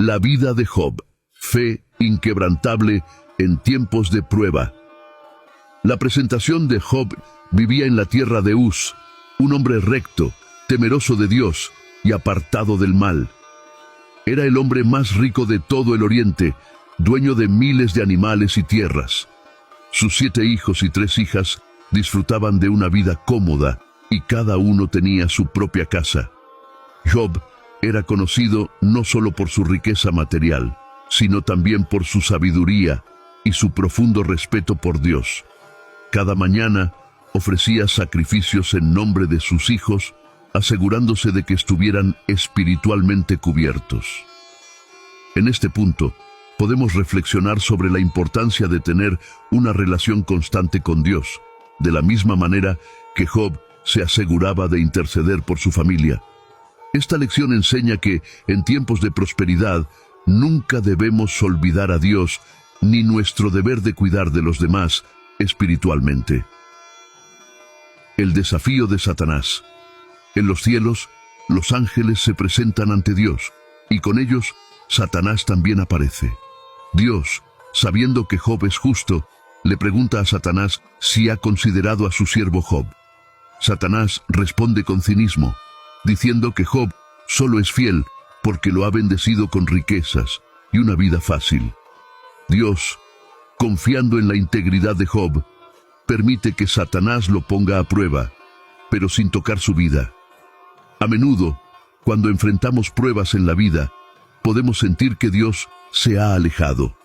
La vida de Job, fe inquebrantable en tiempos de prueba. La presentación de Job vivía en la tierra de Uz, un hombre recto, temeroso de Dios y apartado del mal. Era el hombre más rico de todo el Oriente, dueño de miles de animales y tierras. Sus 7 hijos y 3 hijas disfrutaban de una vida cómoda y cada uno tenía su propia casa. Job era conocido no solo por su riqueza material, sino también por su sabiduría y su profundo respeto por Dios. Cada mañana ofrecía sacrificios en nombre de sus hijos, asegurándose de que estuvieran espiritualmente cubiertos. En este punto, podemos reflexionar sobre la importancia de tener una relación constante con Dios, de la misma manera que Job se aseguraba de interceder por su familia. Esta lección enseña que, en tiempos de prosperidad, nunca debemos olvidar a Dios, ni nuestro deber de cuidar de los demás espiritualmente. El desafío de Satanás. En los cielos, los ángeles se presentan ante Dios, y con ellos, Satanás también aparece. Dios, sabiendo que Job es justo, le pregunta a Satanás si ha considerado a su siervo Job. Satanás responde con cinismo, diciendo que Job solo es fiel porque lo ha bendecido con riquezas y una vida fácil. Dios, confiando en la integridad de Job, permite que Satanás lo ponga a prueba, pero sin tocar su vida. A menudo, cuando enfrentamos pruebas en la vida, podemos sentir que Dios se ha alejado.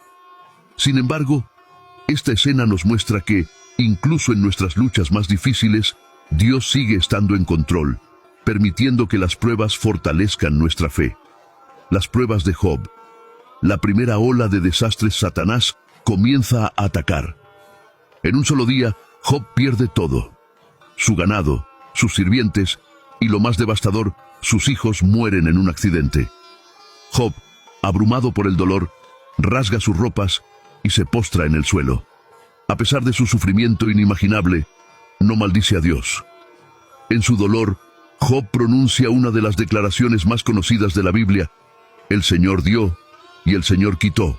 Sin embargo, esta escena nos muestra que, incluso en nuestras luchas más difíciles, Dios sigue estando en control, permitiendo que las pruebas fortalezcan nuestra fe. Las pruebas de Job. La primera ola de desastres. Satanás comienza a atacar. En un solo día, Job pierde todo. Su ganado, sus sirvientes y, lo más devastador, sus hijos mueren en un accidente. Job, abrumado por el dolor, rasga sus ropas y se postra en el suelo. A pesar de su sufrimiento inimaginable, no maldice a Dios. En su dolor, Job pronuncia una de las declaraciones más conocidas de la Biblia: el Señor dio y el Señor quitó.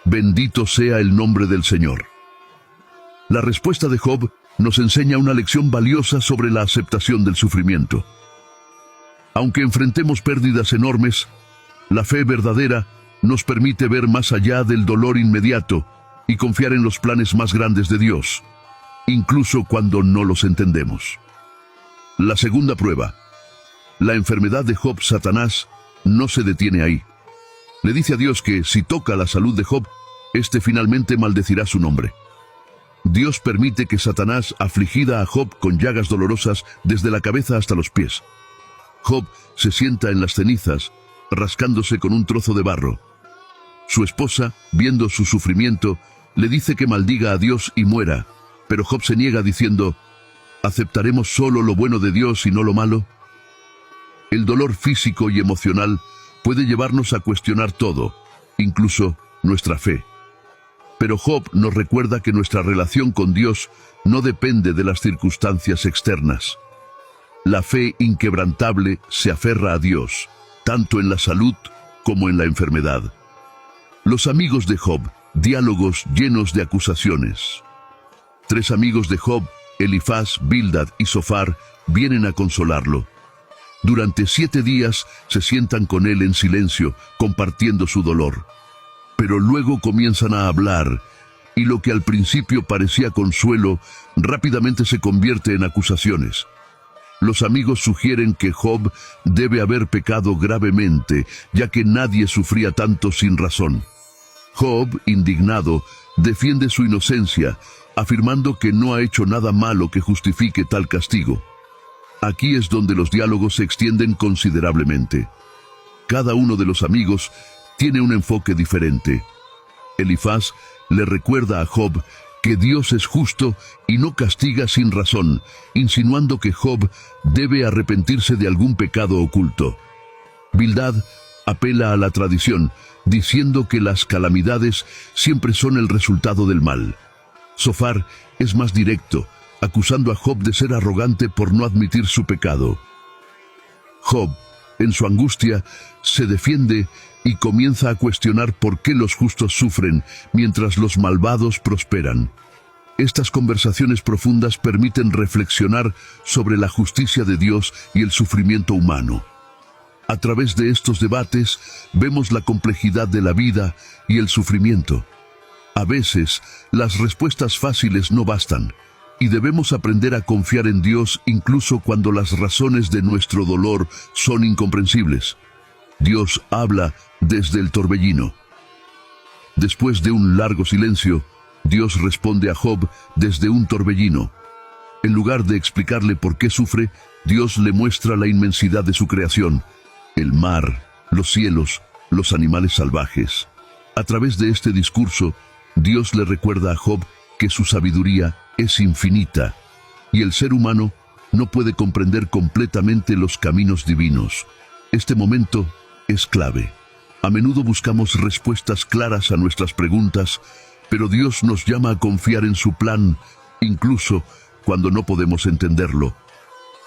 Bendito sea el nombre del Señor. La respuesta de Job nos enseña una lección valiosa sobre la aceptación del sufrimiento. Aunque enfrentemos pérdidas enormes, la fe verdadera nos permite ver más allá del dolor inmediato y confiar en los planes más grandes de Dios, incluso cuando no los entendemos. La segunda prueba. La enfermedad de Job. Satanás no se detiene ahí. Le dice a Dios que si toca la salud de Job, éste finalmente maldecirá su nombre. Dios permite que Satanás afligida a Job con llagas dolorosas desde la cabeza hasta los pies. Job se sienta en las cenizas, rascándose con un trozo de barro. Su esposa, viendo su sufrimiento, le dice que maldiga a Dios y muera, pero Job se niega diciendo: ¿aceptaremos solo lo bueno de Dios y no lo malo? El dolor físico y emocional puede llevarnos a cuestionar todo, incluso nuestra fe. Pero Job nos recuerda que nuestra relación con Dios no depende de las circunstancias externas. La fe inquebrantable se aferra a Dios, tanto en la salud como en la enfermedad. Los amigos de Job. Diálogos llenos de acusaciones. 3 amigos de Job, Elifaz, Bildad y Zofar, vienen a consolarlo. Durante 7 días se sientan con él en silencio, compartiendo su dolor. Pero luego comienzan a hablar, y lo que al principio parecía consuelo, rápidamente se convierte en acusaciones. Los amigos sugieren que Job debe haber pecado gravemente, ya que nadie sufría tanto sin razón. Job, indignado, defiende su inocencia, afirmando que no ha hecho nada malo que justifique tal castigo. Aquí es donde los diálogos se extienden considerablemente. Cada uno de los amigos tiene un enfoque diferente. Elifaz le recuerda a Job que Dios es justo y no castiga sin razón, insinuando que Job debe arrepentirse de algún pecado oculto. Bildad apela a la tradición, diciendo que las calamidades siempre son el resultado del mal. Zofar es más directo, acusando a Job de ser arrogante por no admitir su pecado. Job, en su angustia, se defiende y comienza a cuestionar por qué los justos sufren mientras los malvados prosperan. Estas conversaciones profundas permiten reflexionar sobre la justicia de Dios y el sufrimiento humano. A través de estos debates vemos la complejidad de la vida y el sufrimiento. A veces, las respuestas fáciles no bastan, y debemos aprender a confiar en Dios incluso cuando las razones de nuestro dolor son incomprensibles. Dios habla desde el torbellino. Después de un largo silencio, Dios responde a Job desde un torbellino. En lugar de explicarle por qué sufre, Dios le muestra la inmensidad de su creación, el mar, los cielos, los animales salvajes. A través de este discurso, Dios le recuerda a Job que su sabiduría es infinita y el ser humano no puede comprender completamente los caminos divinos. Este momento es clave. A menudo buscamos respuestas claras a nuestras preguntas, pero Dios nos llama a confiar en su plan, incluso cuando no podemos entenderlo.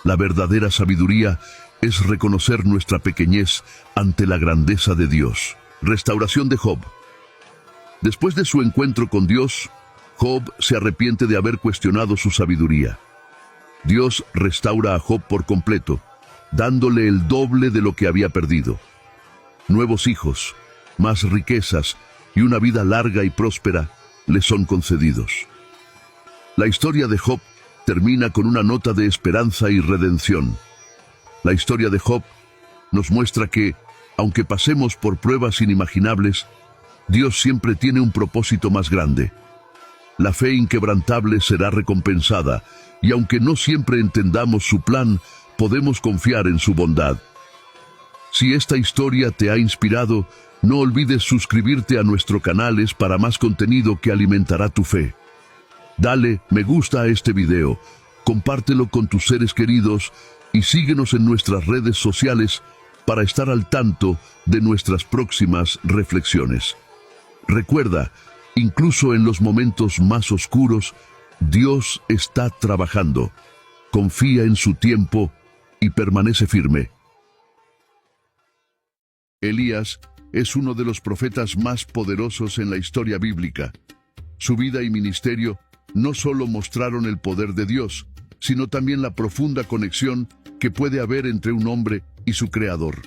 La verdadera sabiduría es reconocer nuestra pequeñez ante la grandeza de Dios. Restauración de Job. Después de su encuentro con Dios, Job se arrepiente de haber cuestionado su sabiduría. Dios restaura a Job por completo, dándole el doble de lo que había perdido. Nuevos hijos, más riquezas y una vida larga y próspera le son concedidos. La historia de Job termina con una nota de esperanza y redención. La historia de Job nos muestra que, aunque pasemos por pruebas inimaginables, Dios siempre tiene un propósito más grande. La fe inquebrantable será recompensada, y aunque no siempre entendamos su plan, podemos confiar en su bondad. Si esta historia te ha inspirado, no olvides suscribirte a nuestros canales para más contenido que alimentará tu fe. Dale me gusta a este video, compártelo con tus seres queridos y síguenos en nuestras redes sociales para estar al tanto de nuestras próximas reflexiones. Recuerda, incluso en los momentos más oscuros, Dios está trabajando. Confía en su tiempo y permanece firme. Elías es uno de los profetas más poderosos en la historia bíblica. Su vida y ministerio no solo mostraron el poder de Dios, sino también la profunda conexión que puede haber entre un hombre y su Creador.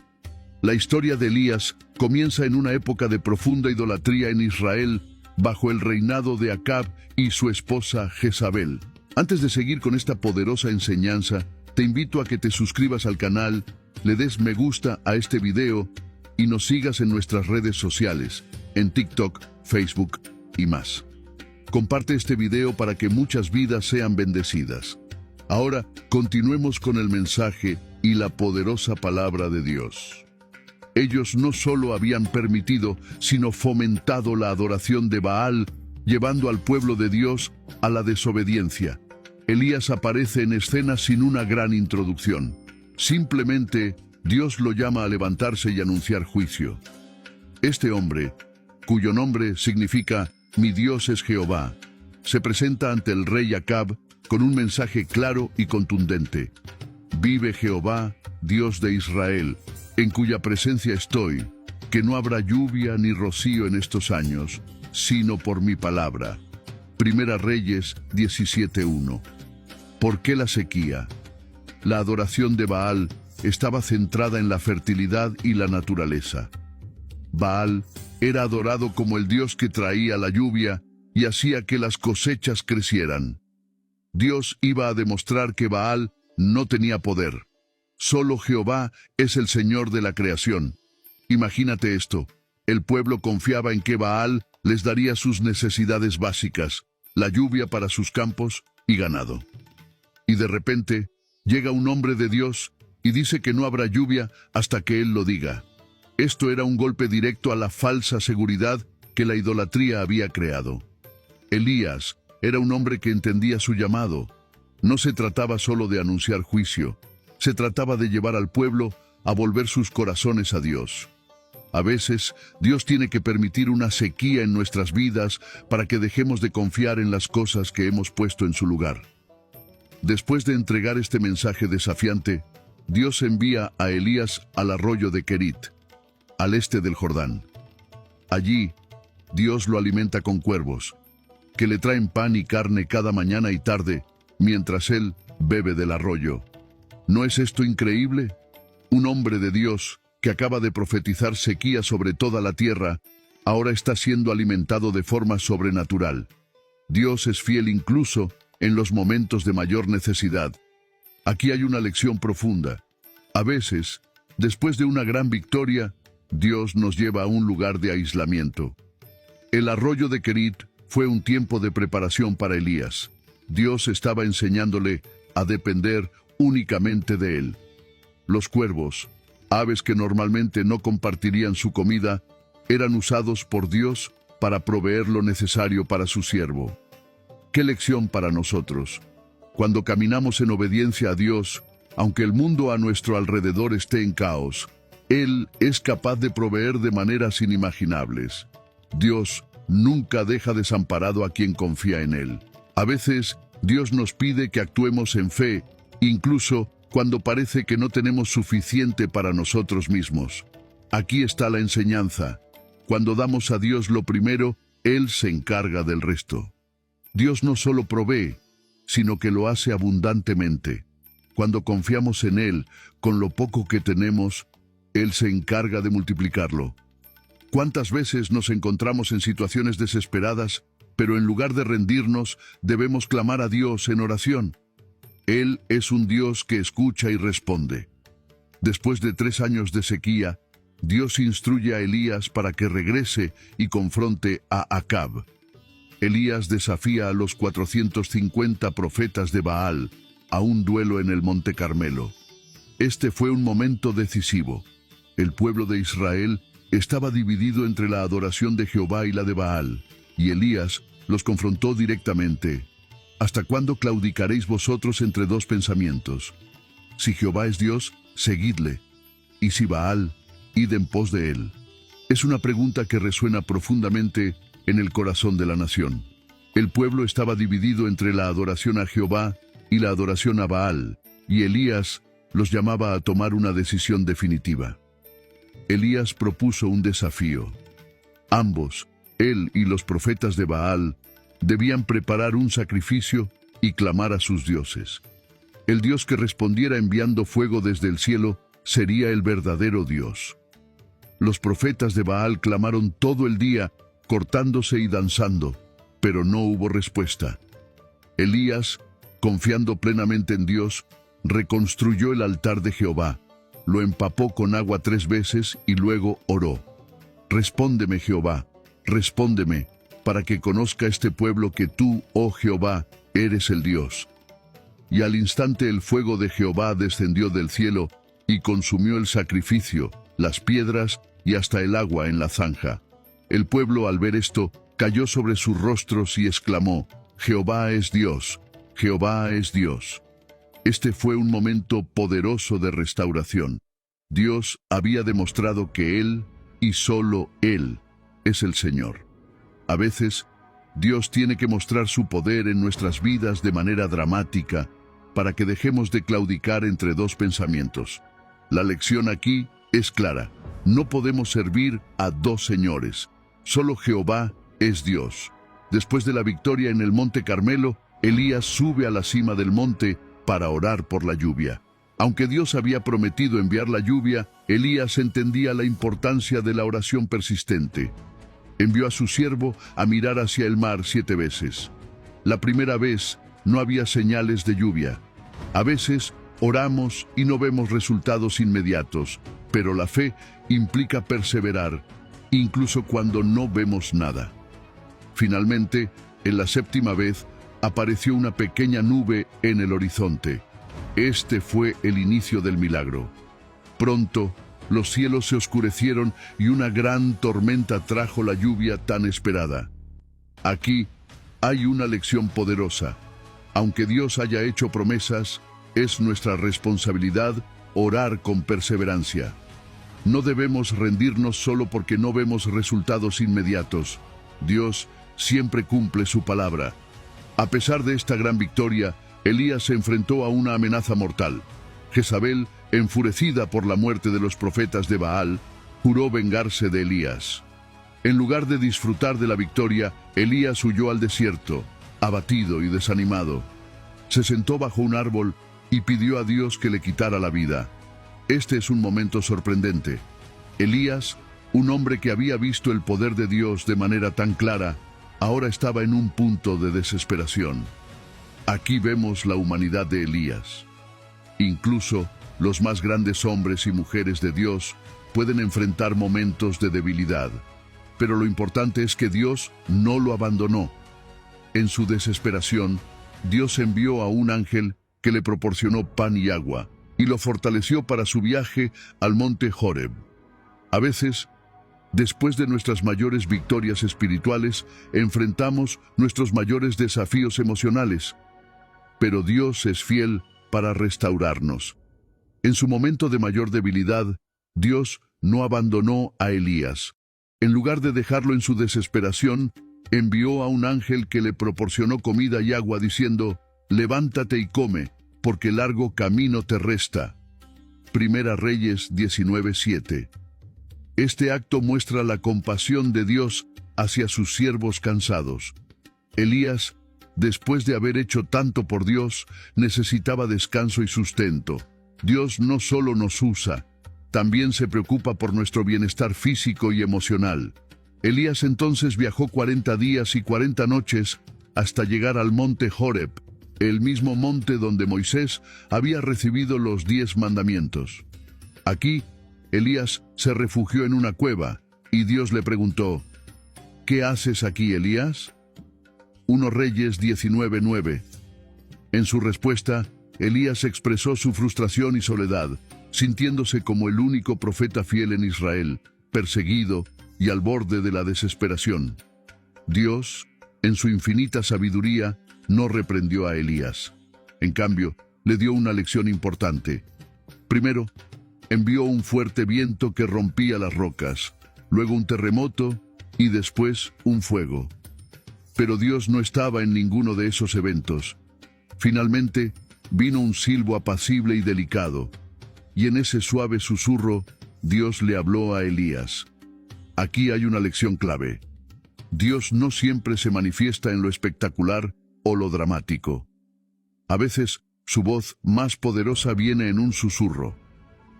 La historia de Elías comienza en una época de profunda idolatría en Israel, bajo el reinado de Acab y su esposa Jezabel. Antes de seguir con esta poderosa enseñanza, te invito a que te suscribas al canal, le des me gusta a este video y nos sigas en nuestras redes sociales, en TikTok, Facebook y más. Comparte este video para que muchas vidas sean bendecidas. Ahora, continuemos con el mensaje y la poderosa palabra de Dios. Ellos no solo habían permitido, sino fomentado la adoración de Baal, llevando al pueblo de Dios a la desobediencia. Elías aparece en escena sin una gran introducción. Simplemente, Dios lo llama a levantarse y anunciar juicio. Este hombre, cuyo nombre significa «Mi Dios es Jehová», se presenta ante el rey Acab con un mensaje claro y contundente. «Vive Jehová, Dios de Israel, en cuya presencia estoy, que no habrá lluvia ni rocío en estos años, sino por mi palabra». Primera Reyes 17:1. ¿Por qué la sequía? La adoración de Baal estaba centrada en la fertilidad y la naturaleza. Baal era adorado como el dios que traía la lluvia y hacía que las cosechas crecieran. Dios iba a demostrar que Baal no tenía poder. Solo Jehová es el Señor de la creación. Imagínate esto, el pueblo confiaba en que Baal les daría sus necesidades básicas, la lluvia para sus campos y ganado. Y de repente, llega un hombre de Dios y dice que no habrá lluvia hasta que Él lo diga. Esto era un golpe directo a la falsa seguridad que la idolatría había creado. Elías era un hombre que entendía su llamado. No se trataba solo de anunciar juicio, se trataba de llevar al pueblo a volver sus corazones a Dios. A veces, Dios tiene que permitir una sequía en nuestras vidas para que dejemos de confiar en las cosas que hemos puesto en su lugar. Después de entregar este mensaje desafiante, Dios envía a Elías al arroyo de Querit. al este del Jordán. Allí, Dios lo alimenta con cuervos, que le traen pan y carne cada mañana y tarde, mientras él bebe del arroyo. ¿No es esto increíble? Un hombre de Dios, que acaba de profetizar sequía sobre toda la tierra, ahora está siendo alimentado de forma sobrenatural. Dios es fiel incluso en los momentos de mayor necesidad. Aquí hay una lección profunda. A veces, después de una gran victoria, Dios nos lleva a un lugar de aislamiento. El arroyo de Kerit fue un tiempo de preparación para Elías. Dios estaba enseñándole a depender únicamente de él. Los cuervos, aves que normalmente no compartirían su comida, eran usados por Dios para proveer lo necesario para su siervo. ¿Qué lección para nosotros? Cuando caminamos en obediencia a Dios, aunque el mundo a nuestro alrededor esté en caos, Él es capaz de proveer de maneras inimaginables. Dios nunca deja desamparado a quien confía en Él. A veces, Dios nos pide que actuemos en fe, incluso cuando parece que no tenemos suficiente para nosotros mismos. Aquí está la enseñanza. Cuando damos a Dios lo primero, Él se encarga del resto. Dios no solo provee, sino que lo hace abundantemente. Cuando confiamos en Él, con lo poco que tenemos, Él se encarga de multiplicarlo. ¿Cuántas veces nos encontramos en situaciones desesperadas, pero en lugar de rendirnos, debemos clamar a Dios en oración? Él es un Dios que escucha y responde. Después de 3 años de sequía, Dios instruye a Elías para que regrese y confronte a Acab. Elías desafía a los 450 profetas de Baal a un duelo en el Monte Carmelo. Este fue un momento decisivo. El pueblo de Israel estaba dividido entre la adoración de Jehová y la de Baal, y Elías los confrontó directamente. ¿Hasta cuándo claudicaréis vosotros entre dos pensamientos? Si Jehová es Dios, seguidle, y si Baal, id en pos de él. Es una pregunta que resuena profundamente en el corazón de la nación. El pueblo estaba dividido entre la adoración a Jehová y la adoración a Baal, y Elías los llamaba a tomar una decisión definitiva. Elías propuso un desafío. Ambos, él y los profetas de Baal, debían preparar un sacrificio y clamar a sus dioses. El Dios que respondiera enviando fuego desde el cielo sería el verdadero Dios. Los profetas de Baal clamaron todo el día, cortándose y danzando, pero no hubo respuesta. Elías, confiando plenamente en Dios, reconstruyó el altar de Jehová, lo empapó con agua 3 veces y luego oró. Respóndeme, Jehová, respóndeme, para que conozca este pueblo que tú, oh Jehová, eres el Dios. Y al instante el fuego de Jehová descendió del cielo y consumió el sacrificio, las piedras y hasta el agua en la zanja. El pueblo, al ver esto, cayó sobre sus rostros y exclamó: Jehová es Dios, Jehová es Dios. Este fue un momento poderoso de restauración. Dios había demostrado que Él, y solo Él, es el Señor. A veces, Dios tiene que mostrar su poder en nuestras vidas de manera dramática para que dejemos de claudicar entre dos pensamientos. La lección aquí es clara. No podemos servir a dos señores. Solo Jehová es Dios. Después de la victoria en el Monte Carmelo, Elías sube a la cima del monte para orar por la lluvia. Aunque Dios había prometido enviar la lluvia, Elías entendía la importancia de la oración persistente. Envió a su siervo a mirar hacia el mar 7 veces. La primera vez no había señales de lluvia. A veces oramos y no vemos resultados inmediatos, pero la fe implica perseverar, incluso cuando no vemos nada. Finalmente, en la 7ª vez, apareció una pequeña nube en el horizonte. Este fue el inicio del milagro. Pronto, los cielos se oscurecieron y una gran tormenta trajo la lluvia tan esperada. Aquí hay una lección poderosa. Aunque Dios haya hecho promesas, es nuestra responsabilidad orar con perseverancia. No debemos rendirnos solo porque no vemos resultados inmediatos. Dios siempre cumple su palabra. A pesar de esta gran victoria, Elías se enfrentó a una amenaza mortal. Jezabel, enfurecida por la muerte de los profetas de Baal, juró vengarse de Elías. En lugar de disfrutar de la victoria, Elías huyó al desierto, abatido y desanimado. Se sentó bajo un árbol y pidió a Dios que le quitara la vida. Este es un momento sorprendente. Elías, un hombre que había visto el poder de Dios de manera tan clara, ahora estaba en un punto de desesperación. Aquí vemos la humanidad de Elías. Incluso los más grandes hombres y mujeres de Dios pueden enfrentar momentos de debilidad. Pero lo importante es que Dios no lo abandonó. En su desesperación, Dios envió a un ángel que le proporcionó pan y agua, y lo fortaleció para su viaje al monte Horeb. A veces, después de nuestras mayores victorias espirituales, enfrentamos nuestros mayores desafíos emocionales. Pero Dios es fiel para restaurarnos. En su momento de mayor debilidad, Dios no abandonó a Elías. En lugar de dejarlo en su desesperación, envió a un ángel que le proporcionó comida y agua diciendo: «Levántate y come, porque largo camino te resta». Primera Reyes 19:7. Este acto muestra la compasión de Dios hacia sus siervos cansados. Elías, después de haber hecho tanto por Dios, necesitaba descanso y sustento. Dios no solo nos usa, también se preocupa por nuestro bienestar físico y emocional. Elías entonces viajó 40 días y 40 noches hasta llegar al monte Horeb, el mismo monte donde Moisés había recibido los 10 mandamientos. Aquí, Elías se refugió en una cueva, y Dios le preguntó: «¿Qué haces aquí, Elías?». 1 Reyes 19:9. En su respuesta, Elías expresó su frustración y soledad, sintiéndose como el único profeta fiel en Israel, perseguido y al borde de la desesperación. Dios, en su infinita sabiduría, no reprendió a Elías. En cambio, le dio una lección importante. Primero, envió un fuerte viento que rompía las rocas, luego un terremoto y después un fuego. Pero Dios no estaba en ninguno de esos eventos. Finalmente, vino un silbo apacible y delicado, y en ese suave susurro, Dios le habló a Elías. Aquí hay una lección clave. Dios no siempre se manifiesta en lo espectacular o lo dramático. A veces, su voz más poderosa viene en un susurro.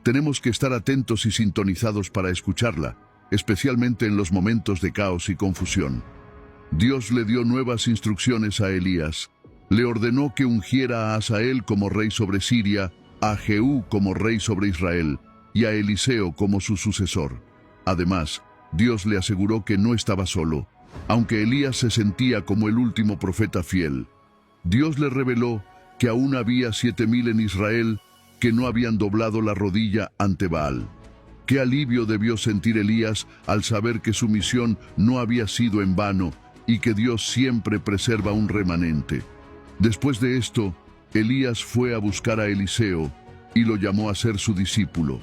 Tenemos que estar atentos y sintonizados para escucharla, especialmente en los momentos de caos y confusión. Dios le dio nuevas instrucciones a Elías. Le ordenó que ungiera a Hazael como rey sobre Siria, a Jehú como rey sobre Israel y a Eliseo como su sucesor. Además, Dios le aseguró que no estaba solo, aunque Elías se sentía como el último profeta fiel. Dios le reveló que aún había 7,000 en Israel que no habían doblado la rodilla ante Baal. Qué alivio debió sentir Elías al saber que su misión no había sido en vano y que Dios siempre preserva un remanente. Después de esto, Elías fue a buscar a Eliseo y lo llamó a ser su discípulo.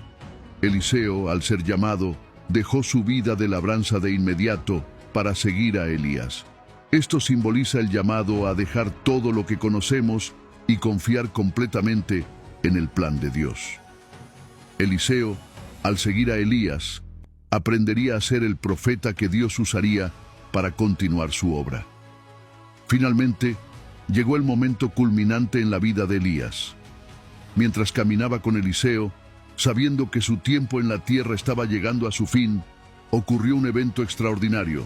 Eliseo, al ser llamado, dejó su vida de labranza de inmediato para seguir a Elías. Esto simboliza el llamado a dejar todo lo que conocemos y confiar completamente en el plan de Dios. Eliseo, al seguir a Elías, aprendería a ser el profeta que Dios usaría para continuar su obra. Finalmente, llegó el momento culminante en la vida de Elías. Mientras caminaba con Eliseo, sabiendo que su tiempo en la tierra estaba llegando a su fin, ocurrió un evento extraordinario.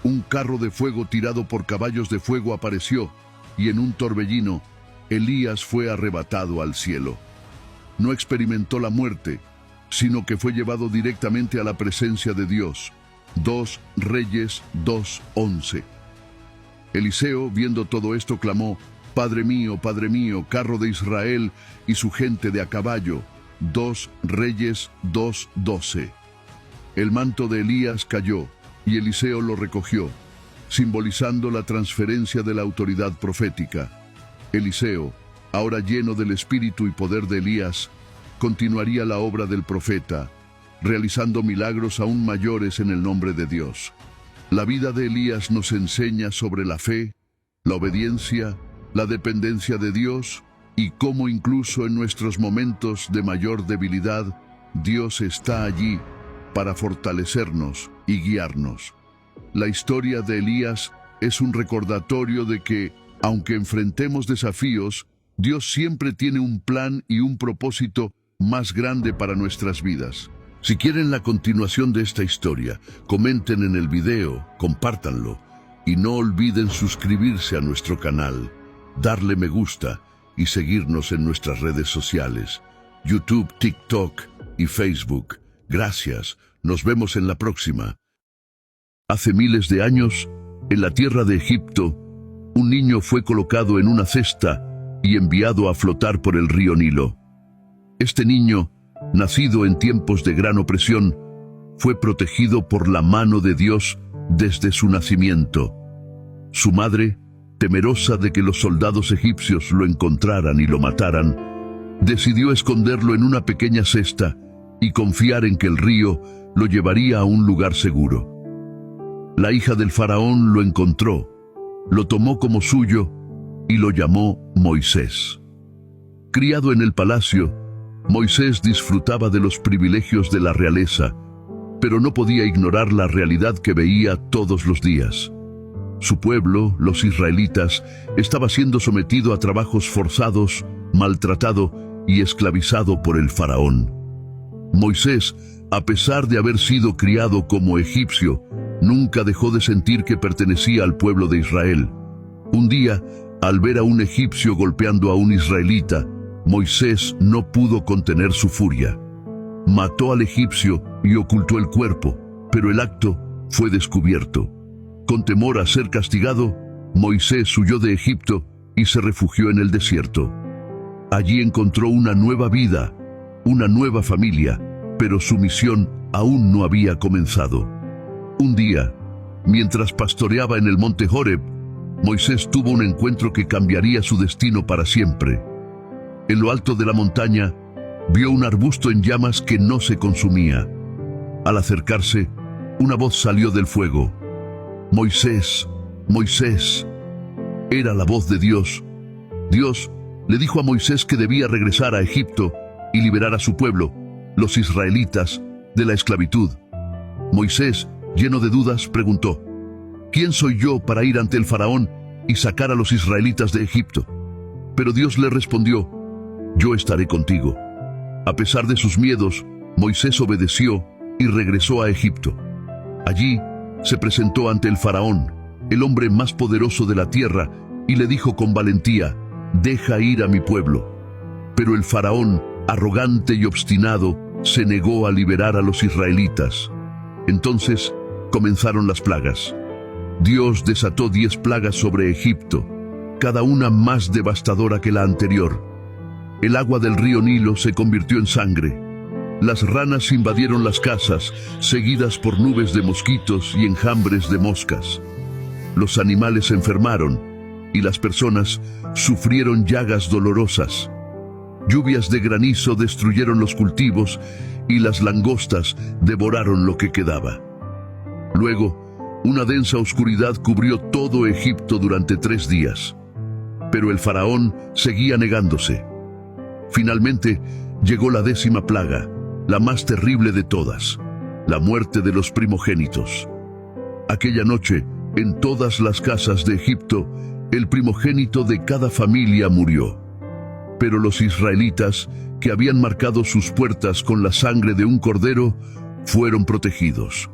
Un carro de fuego tirado por caballos de fuego apareció, y en un torbellino, Elías fue arrebatado al cielo. No experimentó la muerte, sino que fue llevado directamente a la presencia de Dios. 2 Reyes 2:11. Eliseo, viendo todo esto, clamó: Padre mío, carro de Israel y su gente de a caballo. 2 Reyes 2:12. El manto de Elías cayó, y Eliseo lo recogió, simbolizando la transferencia de la autoridad profética. Eliseo, ahora lleno del espíritu y poder de Elías, continuaría la obra del profeta, realizando milagros aún mayores en el nombre de Dios. La vida de Elías nos enseña sobre la fe, la obediencia, la dependencia de Dios y cómo incluso en nuestros momentos de mayor debilidad, Dios está allí para fortalecernos y guiarnos. La historia de Elías es un recordatorio de que, aunque enfrentemos desafíos, Dios siempre tiene un plan y un propósito más grande para nuestras vidas. Si quieren la continuación de esta historia, comenten en el video, compártanlo y no olviden suscribirse a nuestro canal, darle me gusta y seguirnos en nuestras redes sociales, YouTube, TikTok y Facebook. Gracias, nos vemos en la próxima. Hace miles de años, en la tierra de Egipto, un niño fue colocado en una cesta y enviado a flotar por el río Nilo. Este niño, nacido en tiempos de gran opresión, fue protegido por la mano de Dios desde su nacimiento. Su madre, temerosa de que los soldados egipcios lo encontraran y lo mataran, decidió esconderlo en una pequeña cesta y confiar en que el río lo llevaría a un lugar seguro. La hija del faraón lo encontró, lo tomó como suyo y lo llamó Moisés. Criado en el palacio, Moisés disfrutaba de los privilegios de la realeza, pero no podía ignorar la realidad que veía todos los días. Su pueblo, los israelitas, estaba siendo sometido a trabajos forzados, maltratado y esclavizado por el faraón. Moisés, a pesar de haber sido criado como egipcio, nunca dejó de sentir que pertenecía al pueblo de Israel. Un día, al ver a un egipcio golpeando a un israelita, Moisés no pudo contener su furia. Mató al egipcio y ocultó el cuerpo, pero el acto fue descubierto. Con temor a ser castigado, Moisés huyó de Egipto y se refugió en el desierto. Allí encontró una nueva vida, una nueva familia, pero su misión aún no había comenzado. Un día, mientras pastoreaba en el monte Horeb, Moisés tuvo un encuentro que cambiaría su destino para siempre. En lo alto de la montaña, vio un arbusto en llamas que no se consumía. Al acercarse, una voz salió del fuego. «Moisés, Moisés». Era la voz de Dios. Dios le dijo a Moisés que debía regresar a Egipto y liberar a su pueblo, los israelitas, de la esclavitud. Moisés, lleno de dudas, preguntó: «¿Quién soy yo para ir ante el faraón y sacar a los israelitas de Egipto?». Pero Dios le respondió: «Yo estaré contigo». A pesar de sus miedos, Moisés obedeció y regresó a Egipto. Allí se presentó ante el faraón, el hombre más poderoso de la tierra, y le dijo con valentía: «Deja ir a mi pueblo». Pero el faraón, arrogante y obstinado, se negó a liberar a los israelitas. Entonces comenzaron las plagas. Dios desató 10 plagas sobre Egipto, cada una más devastadora que la anterior. El agua del río Nilo se convirtió en sangre. Las ranas invadieron las casas, seguidas por nubes de mosquitos y enjambres de moscas. Los animales se enfermaron y las personas sufrieron llagas dolorosas. Lluvias de granizo destruyeron los cultivos y las langostas devoraron lo que quedaba. Luego, una densa oscuridad cubrió todo Egipto durante 3 días. Pero el faraón seguía negándose. Finalmente, llegó la 10ª plaga, la más terrible de todas: la muerte de los primogénitos. Aquella noche, en todas las casas de Egipto, el primogénito de cada familia murió. Pero los israelitas, que habían marcado sus puertas con la sangre de un cordero, fueron protegidos.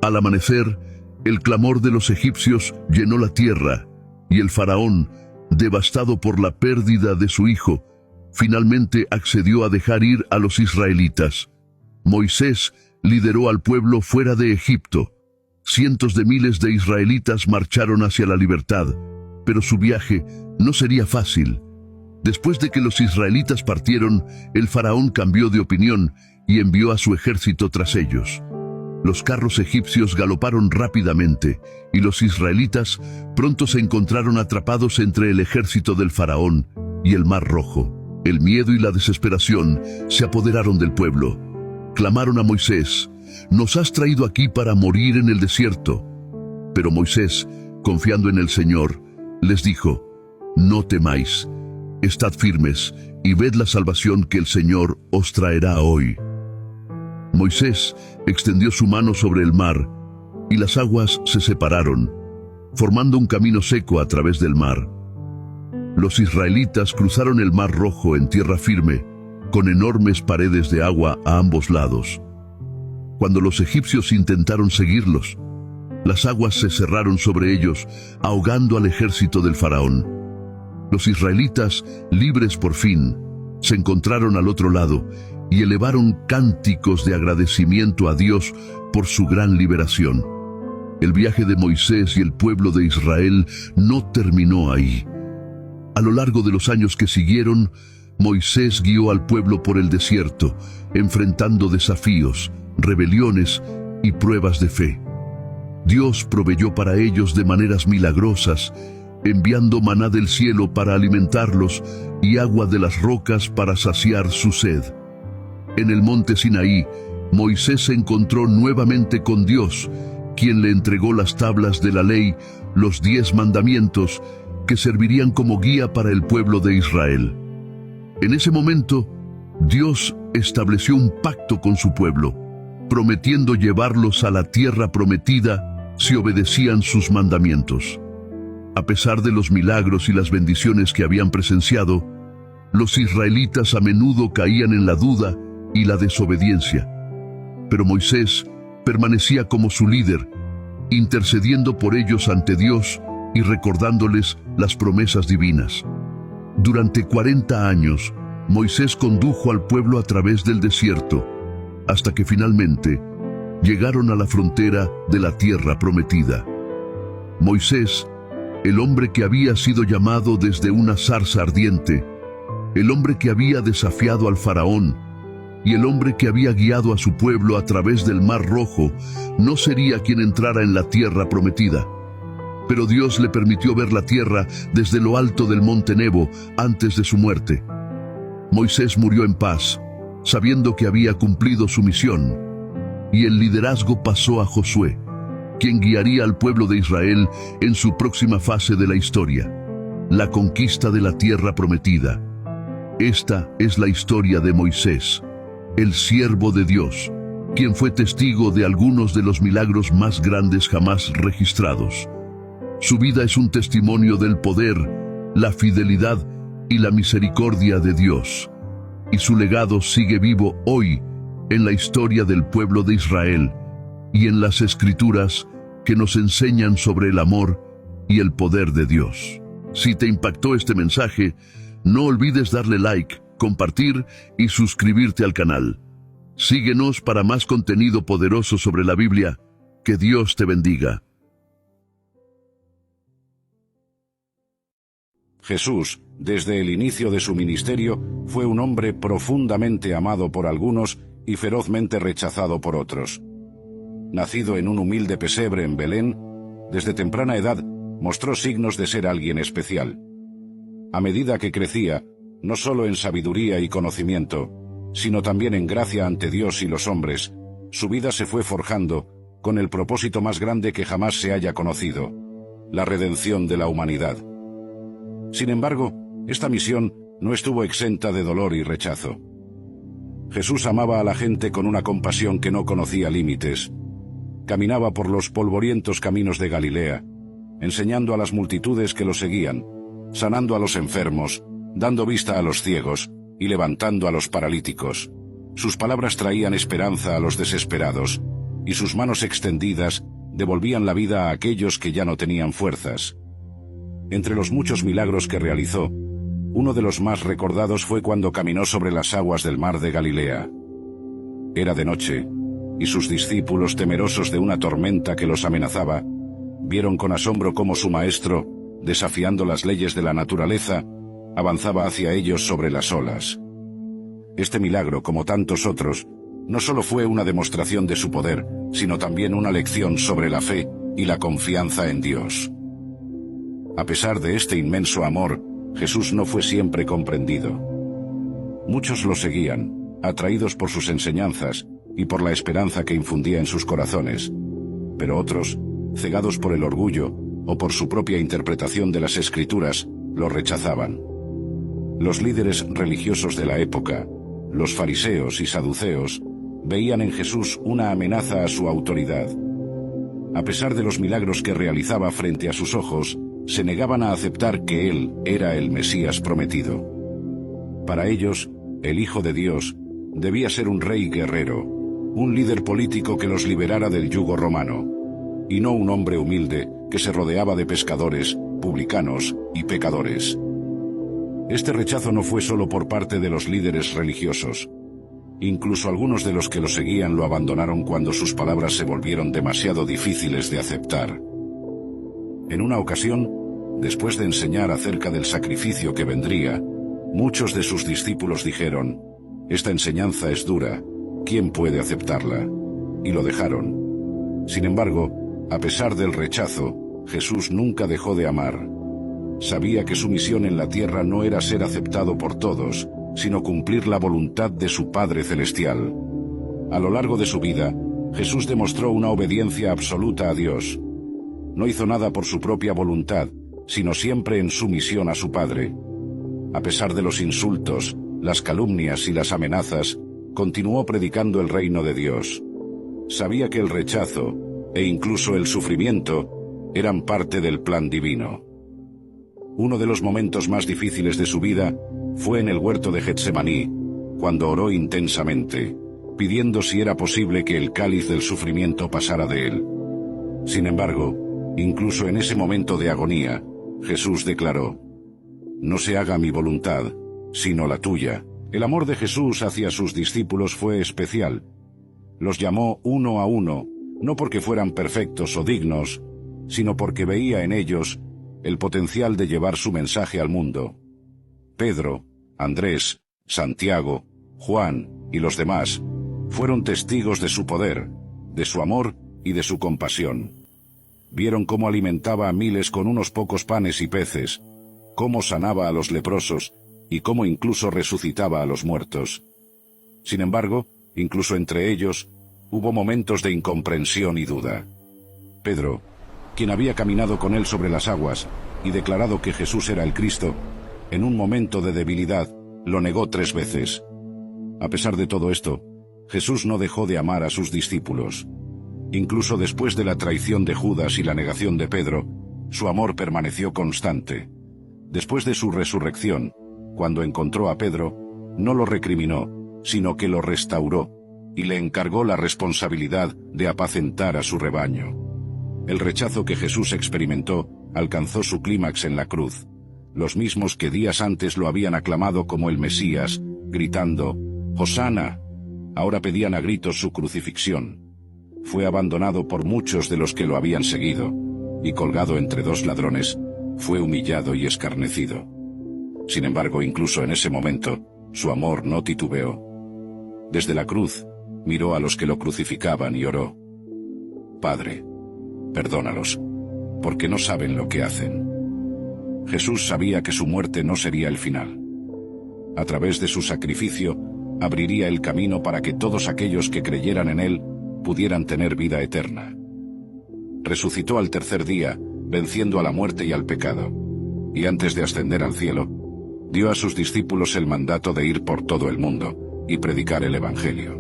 Al amanecer, el clamor de los egipcios llenó la tierra, y el faraón, devastado por la pérdida de su hijo, finalmente accedió a dejar ir a los israelitas. Moisés lideró al pueblo fuera de Egipto. Cientos de miles de israelitas marcharon hacia la libertad, pero su viaje no sería fácil. Después de que los israelitas partieron, el faraón cambió de opinión y envió a su ejército tras ellos. Los carros egipcios galoparon rápidamente y los israelitas pronto se encontraron atrapados entre el ejército del faraón y el Mar Rojo. El miedo y la desesperación se apoderaron del pueblo. Clamaron a Moisés: «Nos has traído aquí para morir en el desierto». Pero Moisés, confiando en el Señor, les dijo: «No temáis, estad firmes y ved la salvación que el Señor os traerá hoy». Moisés extendió su mano sobre el mar, y las aguas se separaron, formando un camino seco a través del mar. Los israelitas cruzaron el Mar Rojo en tierra firme, con enormes paredes de agua a ambos lados. Cuando los egipcios intentaron seguirlos, las aguas se cerraron sobre ellos, ahogando al ejército del faraón. Los israelitas, libres por fin, se encontraron al otro lado y elevaron cánticos de agradecimiento a Dios por su gran liberación. El viaje de Moisés y el pueblo de Israel no terminó ahí. A lo largo de los años que siguieron, Moisés guió al pueblo por el desierto, enfrentando desafíos, rebeliones y pruebas de fe. Dios proveyó para ellos de maneras milagrosas, enviando maná del cielo para alimentarlos y agua de las rocas para saciar su sed. En el monte Sinaí, Moisés se encontró nuevamente con Dios, quien le entregó las tablas de la ley, los 10 mandamientos, que servirían como guía para el pueblo de Israel. En ese momento, Dios estableció un pacto con su pueblo, prometiendo llevarlos a la tierra prometida si obedecían sus mandamientos. A pesar de los milagros y las bendiciones que habían presenciado, los israelitas a menudo caían en la duda y la desobediencia. Pero Moisés permanecía como su líder, intercediendo por ellos ante Dios y recordándoles las promesas divinas. Durante 40 años, Moisés condujo al pueblo a través del desierto, hasta que finalmente llegaron a la frontera de la tierra prometida. Moisés, el hombre que había sido llamado desde una zarza ardiente, el hombre que había desafiado al faraón, y el hombre que había guiado a su pueblo a través del Mar Rojo, no sería quien entrara en la tierra prometida. Pero Dios le permitió ver la tierra desde lo alto del monte Nebo antes de su muerte. Moisés murió en paz, sabiendo que había cumplido su misión, y el liderazgo pasó a Josué, quien guiaría al pueblo de Israel en su próxima fase de la historia, la conquista de la tierra prometida. Esta es la historia de Moisés, el siervo de Dios, quien fue testigo de algunos de los milagros más grandes jamás registrados. Su vida es un testimonio del poder, la fidelidad y la misericordia de Dios, y su legado sigue vivo hoy en la historia del pueblo de Israel y en las Escrituras que nos enseñan sobre el amor y el poder de Dios. Si te impactó este mensaje, no olvides darle like, compartir y suscribirte al canal. Síguenos para más contenido poderoso sobre la Biblia. Que Dios te bendiga. Jesús, desde el inicio de su ministerio, fue un hombre profundamente amado por algunos y ferozmente rechazado por otros. Nacido en un humilde pesebre en Belén, desde temprana edad mostró signos de ser alguien especial. A medida que crecía, no solo en sabiduría y conocimiento, sino también en gracia ante Dios y los hombres, su vida se fue forjando con el propósito más grande que jamás se haya conocido, la redención de la humanidad. Sin embargo, esta misión no estuvo exenta de dolor y rechazo. Jesús amaba a la gente con una compasión que no conocía límites. Caminaba por los polvorientos caminos de Galilea, enseñando a las multitudes que lo seguían, sanando a los enfermos, dando vista a los ciegos y levantando a los paralíticos. Sus palabras traían esperanza a los desesperados, y sus manos extendidas devolvían la vida a aquellos que ya no tenían fuerzas. Entre los muchos milagros que realizó, uno de los más recordados fue cuando caminó sobre las aguas del mar de Galilea. Era de noche, y sus discípulos, temerosos de una tormenta que los amenazaba, vieron con asombro cómo su maestro, desafiando las leyes de la naturaleza, avanzaba hacia ellos sobre las olas. Este milagro, como tantos otros, no solo fue una demostración de su poder, sino también una lección sobre la fe y la confianza en Dios. A pesar de este inmenso amor, Jesús no fue siempre comprendido. Muchos lo seguían, atraídos por sus enseñanzas y por la esperanza que infundía en sus corazones, pero otros, cegados por el orgullo o por su propia interpretación de las Escrituras, lo rechazaban. Los líderes religiosos de la época, los fariseos y saduceos, veían en Jesús una amenaza a su autoridad. A pesar de los milagros que realizaba frente a sus ojos, se negaban a aceptar que él era el Mesías prometido. Para ellos, el Hijo de Dios debía ser un rey guerrero, un líder político que los liberara del yugo romano, y no un hombre humilde que se rodeaba de pescadores, publicanos y pecadores. Este rechazo no fue solo por parte de los líderes religiosos. Incluso algunos de los que lo seguían lo abandonaron cuando sus palabras se volvieron demasiado difíciles de aceptar. En una ocasión, después de enseñar acerca del sacrificio que vendría, muchos de sus discípulos dijeron: «Esta enseñanza es dura, ¿quién puede aceptarla?», y lo dejaron. Sin embargo, a pesar del rechazo, Jesús nunca dejó de amar. Sabía que su misión en la tierra no era ser aceptado por todos, sino cumplir la voluntad de su Padre Celestial. A lo largo de su vida, Jesús demostró una obediencia absoluta a Dios. No hizo nada por su propia voluntad, sino siempre en sumisión a su Padre. A pesar de los insultos, las calumnias y las amenazas, continuó predicando el reino de Dios. Sabía que el rechazo, e incluso el sufrimiento, eran parte del plan divino. Uno de los momentos más difíciles de su vida fue en el huerto de Getsemaní, cuando oró intensamente, pidiendo si era posible que el cáliz del sufrimiento pasara de él. Sin embargo, incluso en ese momento de agonía, Jesús declaró: «No se haga mi voluntad, sino la tuya». El amor de Jesús hacia sus discípulos fue especial. Los llamó uno a uno, no porque fueran perfectos o dignos, sino porque veía en ellos el potencial de llevar su mensaje al mundo. Pedro, Andrés, Santiago, Juan y los demás fueron testigos de su poder, de su amor y de su compasión. Vieron cómo alimentaba a miles con unos pocos panes y peces, cómo sanaba a los leprosos y cómo incluso resucitaba a los muertos. Sin embargo, incluso entre ellos, hubo momentos de incomprensión y duda. Pedro, quien había caminado con él sobre las aguas y declarado que Jesús era el Cristo, en un momento de debilidad, lo negó 3 veces. A pesar de todo esto, Jesús no dejó de amar a sus discípulos. Incluso después de la traición de Judas y la negación de Pedro, su amor permaneció constante. Después de su resurrección, cuando encontró a Pedro, no lo recriminó, sino que lo restauró, y le encargó la responsabilidad de apacentar a su rebaño. El rechazo que Jesús experimentó alcanzó su clímax en la cruz. Los mismos que días antes lo habían aclamado como el Mesías, gritando «Hosana», ahora pedían a gritos su crucifixión. Fue abandonado por muchos de los que lo habían seguido, y colgado entre 2 ladrones, fue humillado y escarnecido. Sin embargo, incluso en ese momento, su amor no titubeó. Desde la cruz, miró a los que lo crucificaban y oró: «Padre, perdónalos, porque no saben lo que hacen». Jesús sabía que su muerte no sería el final. A través de su sacrificio, abriría el camino para que todos aquellos que creyeran en él pudieran tener vida eterna. Resucitó al tercer día, venciendo a la muerte y al pecado, y antes de ascender al cielo, dio a sus discípulos el mandato de ir por todo el mundo y predicar el Evangelio.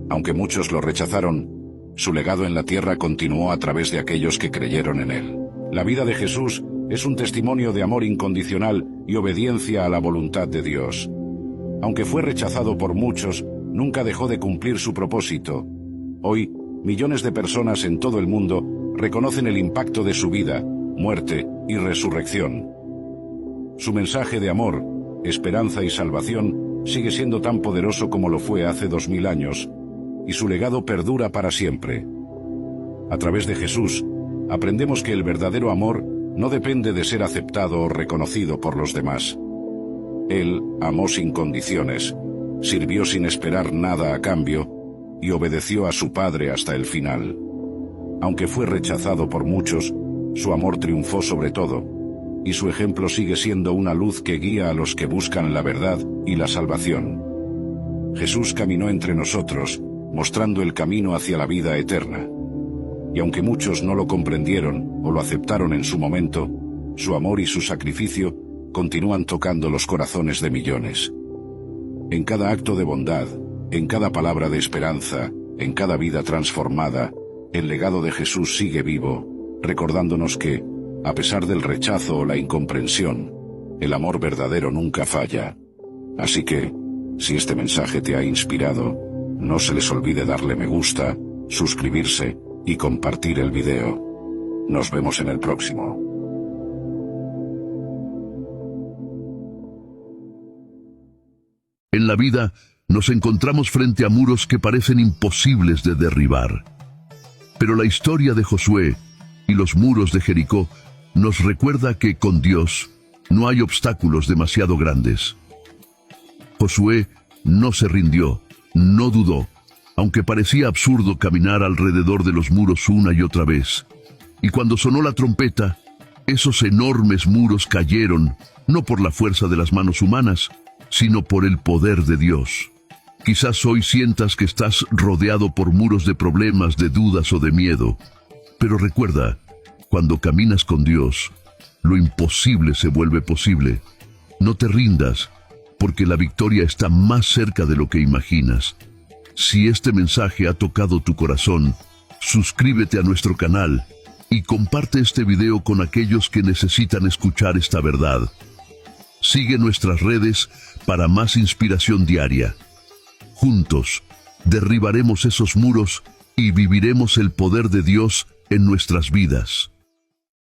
Aunque muchos lo rechazaron, su legado en la tierra continuó a través de aquellos que creyeron en él. La vida de Jesús es un testimonio de amor incondicional y obediencia a la voluntad de Dios. Aunque fue rechazado por muchos, nunca dejó de cumplir su propósito. Hoy, millones de personas en todo el mundo reconocen el impacto de su vida, muerte y resurrección. Su mensaje de amor, esperanza y salvación sigue siendo tan poderoso como lo fue hace 2000 años, y su legado perdura para siempre. A través de Jesús, aprendemos que el verdadero amor no depende de ser aceptado o reconocido por los demás. Él amó sin condiciones, sirvió sin esperar nada a cambio y obedeció a su Padre hasta el final. Aunque fue rechazado por muchos, su amor triunfó sobre todo, y su ejemplo sigue siendo una luz que guía a los que buscan la verdad y la salvación. Jesús caminó entre nosotros, mostrando el camino hacia la vida eterna. Y aunque muchos no lo comprendieron o lo aceptaron en su momento, su amor y su sacrificio continúan tocando los corazones de millones. En cada acto de bondad, En cada palabra de esperanza, en cada vida transformada, el legado de Jesús sigue vivo, recordándonos que, a pesar del rechazo o la incomprensión, el amor verdadero nunca falla. Así que, si este mensaje te ha inspirado, no se les olvide darle me gusta, suscribirse y compartir el video. Nos vemos en el próximo. En la vida, nos encontramos frente a muros que parecen imposibles de derribar. Pero la historia de Josué y los muros de Jericó nos recuerda que con Dios no hay obstáculos demasiado grandes. Josué no se rindió, no dudó, aunque parecía absurdo caminar alrededor de los muros una y otra vez. Y cuando sonó la trompeta, esos enormes muros cayeron, no por la fuerza de las manos humanas, sino por el poder de Dios. Quizás hoy sientas que estás rodeado por muros de problemas, de dudas o de miedo. Pero recuerda, cuando caminas con Dios, lo imposible se vuelve posible. No te rindas, porque la victoria está más cerca de lo que imaginas. Si este mensaje ha tocado tu corazón, suscríbete a nuestro canal y comparte este video con aquellos que necesitan escuchar esta verdad. Sigue nuestras redes para más inspiración diaria. Juntos, derribaremos esos muros y viviremos el poder de Dios en nuestras vidas.